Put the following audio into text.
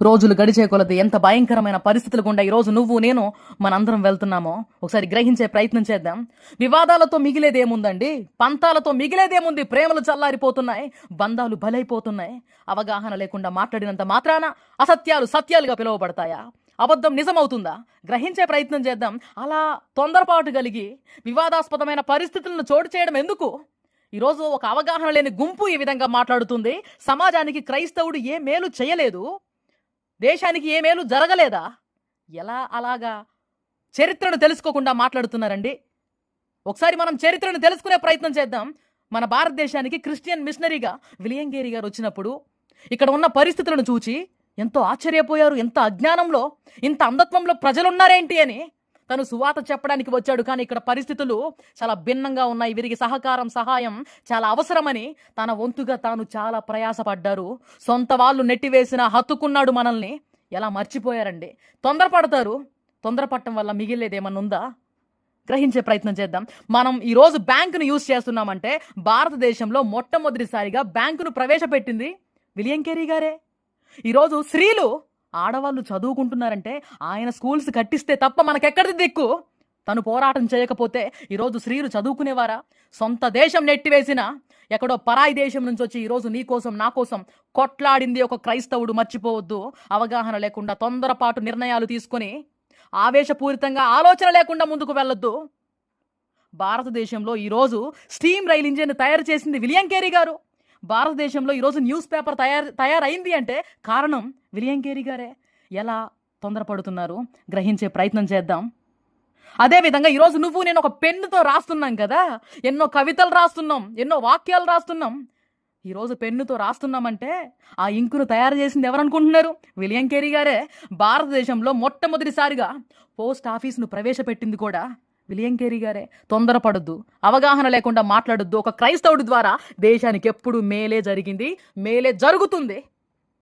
రోజులు గడిచే కొలది ఎంత భయంకరమైన పరిస్థితులు గుండా ఈరోజు నువ్వు నేను మనందరం వెళ్తున్నామో ఒకసారి గ్రహించే ప్రయత్నం చేద్దాం. వివాదాలతో మిగిలేదేముందండి? పంతాలతో మిగిలేదేముంది? ప్రేమలు చల్లారిపోతున్నాయి, బంధాలు బలైపోతున్నాయి. అవగాహన లేకుండా మాట్లాడినంత మాత్రాన అసత్యాలు సత్యాలుగా పిలువబడతాయా? అబద్ధం నిజమవుతుందా? గ్రహించే ప్రయత్నం చేద్దాం. అలా తొందరపాటు కలిగి వివాదాస్పదమైన పరిస్థితులను చోటు చేయడం ఎందుకు? ఈరోజు ఒక అవగాహన లేని గుంపు ఈ విధంగా మాట్లాడుతుంది. సమాజానికి క్రైస్తవుడు ఏ మేలు చేయలేదు, దేశానికి ఏ మేలు జరగలేదా? ఎలా అలాగా చరిత్రను తెలుసుకోకుండా మాట్లాడుతున్నారండి? ఒకసారి మనం చరిత్రను తెలుసుకునే ప్రయత్నం చేద్దాం. మన భారతదేశానికి క్రిస్టియన్ మిషనరీగా విలియం కేరీ గారు వచ్చినప్పుడు ఇక్కడ ఉన్న పరిస్థితులను చూచి ఎంతో ఆశ్చర్యపోయారు. ఎంత అజ్ఞానంలో, ఇంత అంధత్వంలో ప్రజలున్నారేంటి అని తను సువాత చెప్పడానికి వచ్చాడు. కానీ ఇక్కడ పరిస్థితులు చాలా భిన్నంగా ఉన్నాయి. వీరికి సహకారం, సహాయం చాలా అవసరమని తన వంతుగా తాను చాలా ప్రయాసపడ్డారు. సొంత వాళ్ళు నెట్టివేసిన హత్తుకున్నాడు మనల్ని. ఎలా మర్చిపోయారండి? తొందరపడతారు. తొందరపడటం వల్ల మిగిలేదేమన్నా ఉందా? గ్రహించే ప్రయత్నం చేద్దాం. మనం ఈరోజు బ్యాంకును యూజ్ చేస్తున్నామంటే భారతదేశంలో మొట్టమొదటిసారిగా బ్యాంకును ప్రవేశపెట్టింది విలియం కేరీ గారే. ఈరోజు స్త్రీలు, ఆడవాళ్ళు చదువుకుంటున్నారంటే ఆయన స్కూల్స్ కట్టిస్తే తప్ప మనకెక్కడిది దిక్కు? తను పోరాటం చేయకపోతే ఈరోజు స్త్రీలు చదువుకునేవారా? సొంత దేశం నెట్టివేసిన ఎక్కడో పరాయి దేశం నుంచి వచ్చి ఈరోజు నీ కోసం నా కోసం కొట్లాడింది ఒక క్రైస్తవుడు. మర్చిపోవద్దు. అవగాహన లేకుండా తొందరపాటు నిర్ణయాలు తీసుకొని ఆవేశపూరితంగా ఆలోచన లేకుండా ముందుకు వెళ్ళొద్దు. భారతదేశంలో ఈరోజు స్టీమ్ రైల్ ఇంజిన్ తయారు చేసింది విలియం కేరీ గారు. భారతదేశంలో ఈరోజు న్యూస్ పేపర్ తయారైంది అంటే కారణం విలియం కేరీ గారే. ఎలా తొందరపడుతున్నారు? గ్రహించే ప్రయత్నం చేద్దాం. అదేవిధంగా ఈరోజు నువ్వు నేను ఒక పెన్నుతో రాస్తున్నాం కదా, ఎన్నో కవితలు రాస్తున్నాం, ఎన్నో వాక్యాలు రాస్తున్నాం. ఈరోజు పెన్నుతో రాస్తున్నామంటే ఆ ఇంకును తయారు చేసింది ఎవరనుకుంటున్నారు? విలియం కేరీ గారే. భారతదేశంలో మొట్టమొదటిసారిగా పోస్ట్ ఆఫీస్ను ప్రవేశపెట్టింది కూడా విలియం కేరీ గారే. తొందరపడొద్దు, అవగాహన లేకుండా మాట్లాడొద్దు. ఒక క్రైస్తవుడి ద్వారా దేశానికి ఎప్పుడు మేలే జరిగింది, మేలే జరుగుతుంది.